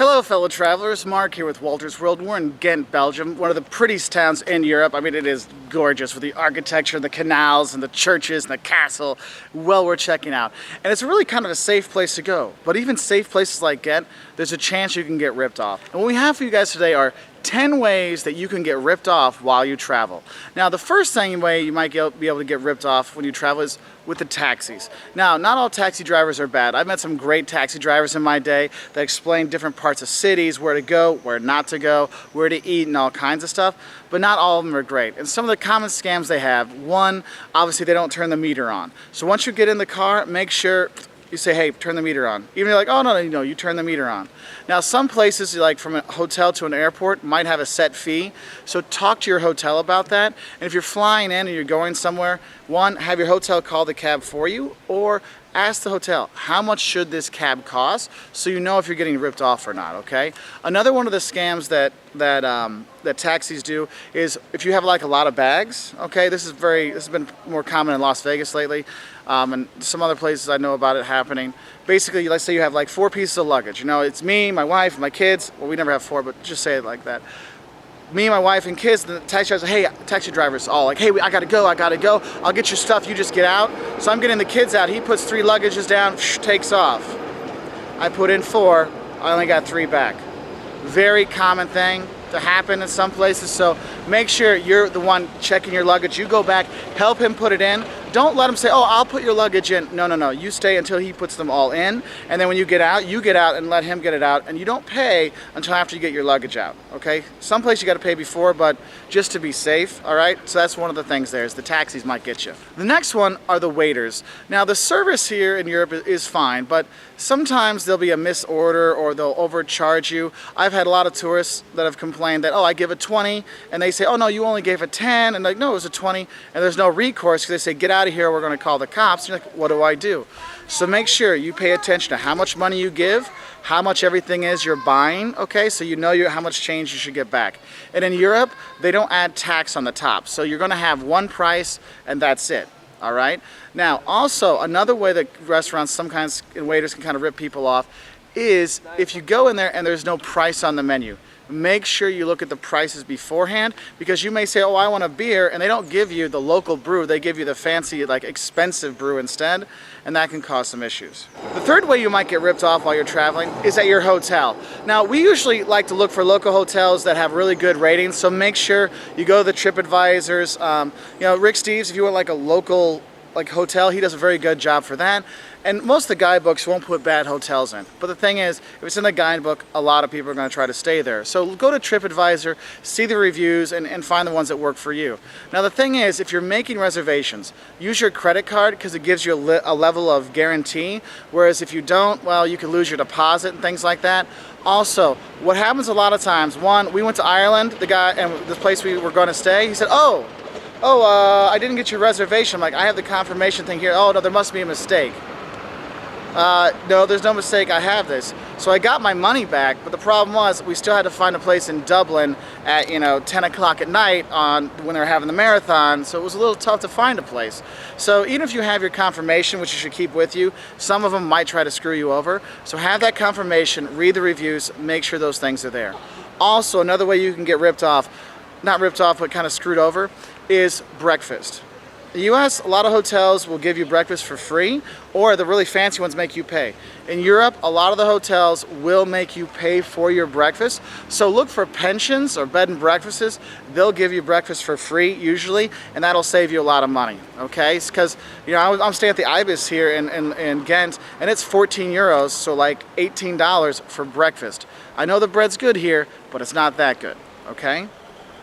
Hello fellow travelers, Mark here with Wolters World. We're in Ghent, Belgium, one of the prettiest towns in Europe. I mean, it is gorgeous with the architecture, the canals, and the churches, and the castle. Well worth checking out. And it's really kind of a safe place to go. But even safe places like Ghent, there's a chance you can get ripped off. And what we have for you guys today are 10 ways that you can get ripped off while you travel. Now, the first way you might be able to get ripped off when you travel is with the taxis. Now, not all taxi drivers are bad. I've met some great taxi drivers in my day that explain different parts of cities, where to go, where not to go, where to eat, and all kinds of stuff, but not all of them are great. And some of the common scams they have, one, obviously they don't turn the meter on. So once you get in the car, make sure you say, hey, turn the meter on. Even if you're like, oh, no, you turn the meter on. Now, some places, like from a hotel to an airport, might have a set fee. So talk to your hotel about that. And if you're flying in and you're going somewhere, one, have your hotel call the cab for you, or ask the hotel, how much should this cab cost, so you know if you're getting ripped off or not, okay? Another one of the scams that taxis do is if you have like a lot of bags, okay? This has been more common in Las Vegas lately, and some other places I know about it happening. Basically, let's say you have like 4 pieces of luggage. You know, it's me, my wife, my kids. Well, we never have 4, but just say it like that. Me, my wife, and kids, the taxi driver's like, hey, taxi driver's all like, hey, I gotta go, I'll get your stuff, you just get out. So I'm getting the kids out, he puts 3 luggages down, takes off. I put in 4, I only got 3 back. Very common thing to happen in some places, so make sure you're the one checking your luggage. You go back, help him put it in. Don't let him say, oh, I'll put your luggage in. No. You stay until he puts them all in. And then when you get out and let him get it out. And you don't pay until after you get your luggage out, okay? Some place you got to pay before, but just to be safe, all right? So that's one of the things there is the taxis might get you. The next one are the waiters. Now, the service here in Europe is fine, but sometimes there'll be a misorder or they'll overcharge you. I've had a lot of tourists that have complained that, oh, I give a 20, and they say, oh, no, you only gave a 10, and like, no, it was a 20, and there's no recourse because they say, get out of here, we're going to call the cops. You're like, what do I do? So make sure you pay attention to how much money you give, how much everything is you're buying, okay, so you know how much change you should get back. And in Europe, they don't add tax on the top, so you're going to have one price, and that's it. All right. Now, also another way that restaurants, some kinds of waiters can kind of rip people off is if you go in there and there's no price on the menu. Make sure you look at the prices beforehand, because you may say, oh, I want a beer, and they don't give you the local brew, they give you the fancy, like expensive brew instead, and that can cause some issues. The third way you might get ripped off while you're traveling is at your hotel. Now, we usually like to look for local hotels that have really good ratings, so make sure you go to the TripAdvisors. You know, Rick Steves, if you want like a local hotel, he does a very good job for that. And most of the guidebooks won't put bad hotels in. But the thing is, if it's in the guidebook, a lot of people are going to try to stay there. So go to TripAdvisor, see the reviews, and find the ones that work for you. Now the thing is, if you're making reservations, use your credit card because it gives you a level of guarantee. Whereas if you don't, well, you can lose your deposit and things like that. Also, what happens a lot of times, one, we went to Ireland, the guy, and the place we were going to stay, he said, I didn't get your reservation. I'm like, I have the confirmation thing here. Oh, no, there must be a mistake. No, there's no mistake, I have this. So I got my money back, but the problem was we still had to find a place in Dublin at 10 o'clock at night when they were having the marathon, so it was a little tough to find a place. So even if you have your confirmation, which you should keep with you, some of them might try to screw you over. So have that confirmation, read the reviews, make sure those things are there. Also, another way you can get ripped off, not ripped off, but kind of screwed over, is breakfast. In the US, a lot of hotels will give you breakfast for free, or the really fancy ones make you pay. In Europe, a lot of the hotels will make you pay for your breakfast. So look for pensions or bed and breakfasts. They'll give you breakfast for free usually, and that'll save you a lot of money, okay? Because I'm staying at the Ibis here in Ghent, and it's 14 euros, so like $18 for breakfast. I know the bread's good here, but it's not that good, okay?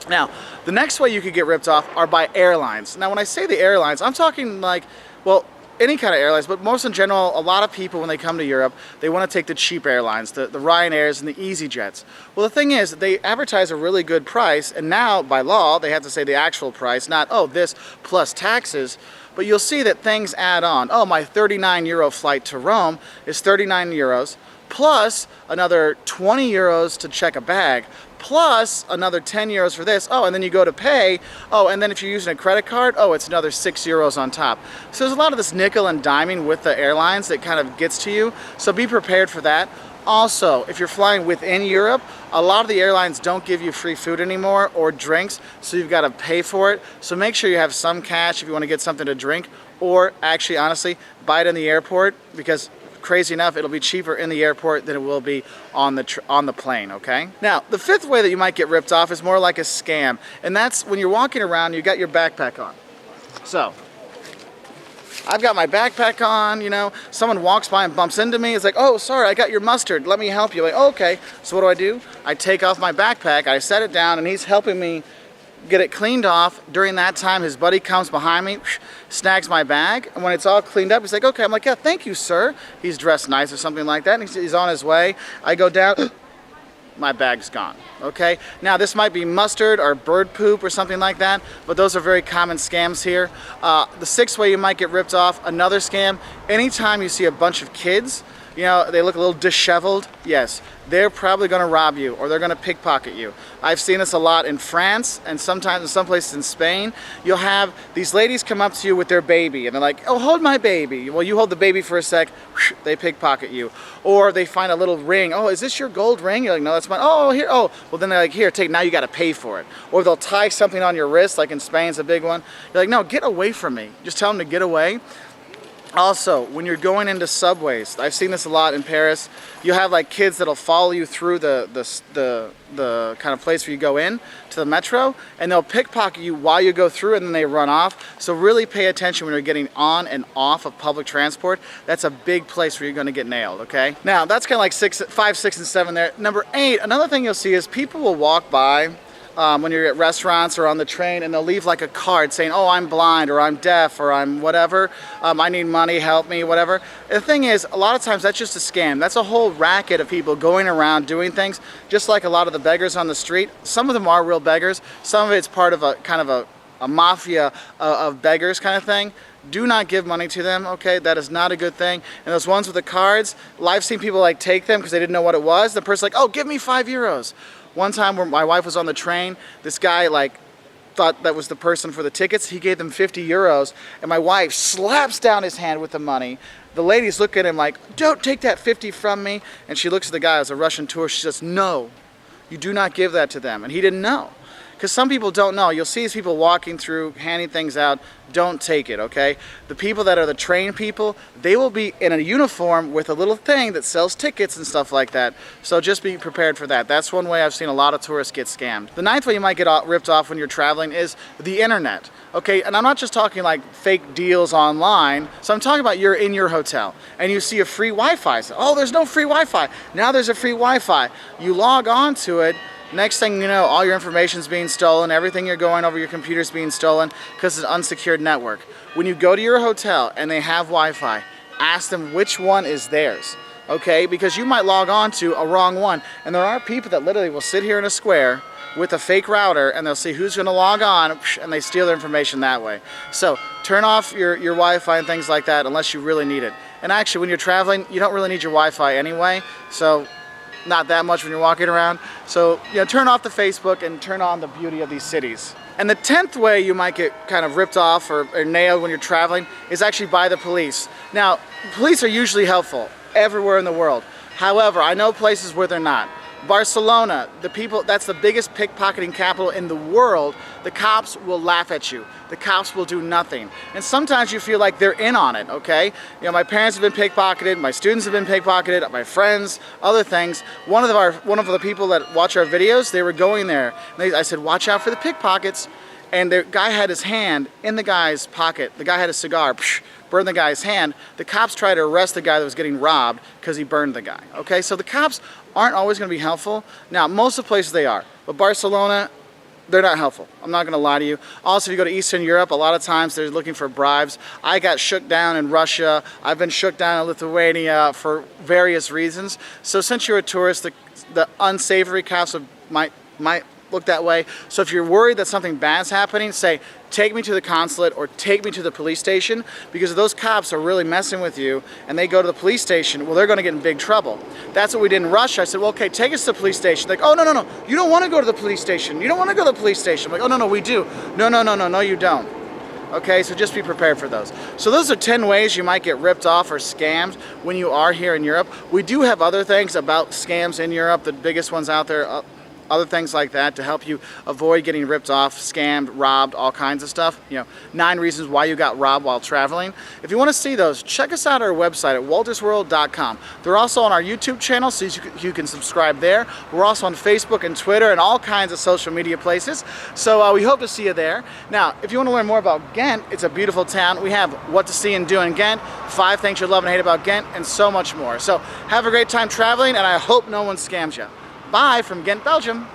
Now, the next way you could get ripped off are by airlines. Now, when I say the airlines, I'm talking like, well, any kind of airlines, but most in general, a lot of people when they come to Europe, they want to take the cheap airlines, the Ryanairs and the EasyJets. Well, the thing is, they advertise a really good price, and now, by law, they have to say the actual price, not, oh, this plus taxes. But you'll see that things add on. Oh, my 39 euro flight to Rome is 39 euros plus another 20 euros to check a bag, plus another 10 euros for this. Oh, and then you go to pay. Oh, and then if you're using a credit card, oh, it's another 6 euros on top. So there's a lot of this nickel and diming with the airlines that kind of gets to you. So be prepared for that. Also, if you're flying within Europe, a lot of the airlines don't give you free food anymore or drinks, so you've got to pay for it. So make sure you have some cash if you want to get something to drink, or actually, honestly, buy it in the airport, because crazy enough, it'll be cheaper in the airport than it will be on the plane, okay? Now, the fifth way that you might get ripped off is more like a scam, and that's when you're walking around, you got your backpack on. So, I've got my backpack on, you know, someone walks by and bumps into me, it's like, oh, sorry, I got your mustard, let me help you. Like, oh, okay, so what do? I take off my backpack, I set it down, and he's helping me get it cleaned off. During that time, his buddy comes behind me, snags my bag, and when it's all cleaned up, he's like, okay. I'm like, yeah, thank you, sir. He's dressed nice or something like that, and he's on his way. I go down, my bag's gone, okay? Now, this might be mustard or bird poop or something like that, but those are very common scams here. The sixth way you might get ripped off, another scam, anytime you see a bunch of kids, you know, they look a little disheveled, yes, they're probably going to rob you or they're going to pickpocket you. I've seen this a lot in France, and sometimes in some places in Spain. You'll have these ladies come up to you with their baby and they're like, oh, hold my baby. Well, you hold the baby for a sec, they pickpocket you. Or they find a little ring. Oh, is this your gold ring? You're like, no, that's mine. Oh, here. Oh, well, then they're like, here, take, now you got to pay for it. Or they'll tie something on your wrist, like in Spain, it's a big one. You're like, no, get away from me. Just tell them to get away. Also, when you're going into subways, I've seen this a lot in Paris, you have like kids that'll follow you through the kind of place where you go in to the metro, and they'll pickpocket you while you go through, and then they run off. So really pay attention when you're getting on and off of public transport. That's a big place where you're going to get nailed, okay? Now, that's kind of like 5, 6, and 7 there. Number 8, another thing you'll see is people will walk by when you're at restaurants or on the train, and they'll leave like a card saying, oh, I'm blind, or I'm deaf, or I'm whatever, I need money, help me, whatever. The thing is, a lot of times that's just a scam. That's a whole racket of people going around doing things, just like a lot of the beggars on the street. Some of them are real beggars. Some of it's part of a kind of a mafia of beggars kind of thing. Do not give money to them, okay? That is not a good thing. And those ones with the cards, I've seen people like take them because they didn't know what it was. The person's like, oh, give me 5 euros. One time when my wife was on the train, this guy like thought that was the person for the tickets. He gave them 50 euros, and my wife slaps down his hand with the money. The ladies look at him like, don't take that 50 from me. And she looks at the guy, it was a Russian tourist, she says, no, you do not give that to them. And he didn't know. Because some people don't know. You'll see these people walking through, handing things out. Don't take it, okay? The people that are the trained people, they will be in a uniform with a little thing that sells tickets and stuff like that. So just be prepared for that. That's one way I've seen a lot of tourists get scammed. The 9th way you might get ripped off when you're traveling is the internet. Okay, and I'm not just talking like fake deals online. So I'm talking about you're in your hotel and you see a free Wi-Fi. So, oh, there's no free Wi-Fi. Now there's a free Wi-Fi. You log on to it. Next thing you know, all your information's being stolen, everything you're going over your computer's being stolen because it's an unsecured network. When you go to your hotel and they have Wi-Fi, ask them which one is theirs, okay? Because you might log on to a wrong one, and there are people that literally will sit here in a square with a fake router and they'll see who's going to log on, and they steal their information that way. So turn off your Wi-Fi and things like that unless you really need it. And actually, when you're traveling, you don't really need your Wi-Fi anyway, so not that much when you're walking around. So, you know, turn off the Facebook and turn on the beauty of these cities. And the 10th way you might get kind of ripped off or nailed when you're traveling is actually by the police. Now, police are usually helpful everywhere in the world. However, I know places where they're not. Barcelona, that's the biggest pickpocketing capital in the world. The cops will laugh at you. The cops will do nothing. And sometimes you feel like they're in on it, okay? You know, my parents have been pickpocketed, my students have been pickpocketed, my friends, other things. One of the people that watch our videos, they were going there. And I said, watch out for the pickpockets. And the guy had his hand in the guy's pocket. The guy had a cigar, burned the guy's hand. The cops tried to arrest the guy that was getting robbed because he burned the guy, okay? So the cops aren't always going to be helpful. Now, most of the places they are, but Barcelona, they're not helpful. I'm not going to lie to you. Also, if you go to Eastern Europe, a lot of times they're looking for bribes. I got shook down in Russia. I've been shook down in Lithuania for various reasons. So since you're a tourist, the unsavory cops might look that way. So if you're worried that something bad's happening, say, take me to the consulate or take me to the police station, because if those cops are really messing with you and they go to the police station, well, they're going to get in big trouble. That's what we did in Russia. I said, well, okay, take us to the police station. Like, oh, no, you don't want to go to the police station. You don't want to go to the police station. I'm like, oh, no, we do. No, you don't. Okay, so just be prepared for those. So those are 10 ways you might get ripped off or scammed when you are here in Europe. We do have other things about scams in Europe, the biggest ones out there, other things like that to help you avoid getting ripped off, scammed, robbed, all kinds of stuff. 9 reasons why you got robbed while traveling. If you want to see those, check us out at our website at woltersworld.com. They're also on our YouTube channel, so you can subscribe there. We're also on Facebook and Twitter and all kinds of social media places. So we hope to see you there. Now, if you want to learn more about Ghent, it's a beautiful town. We have what to see and do in Ghent, 5 things you love and hate about Ghent, and so much more. So have a great time traveling, and I hope no one scams you. Bye from Ghent, Belgium.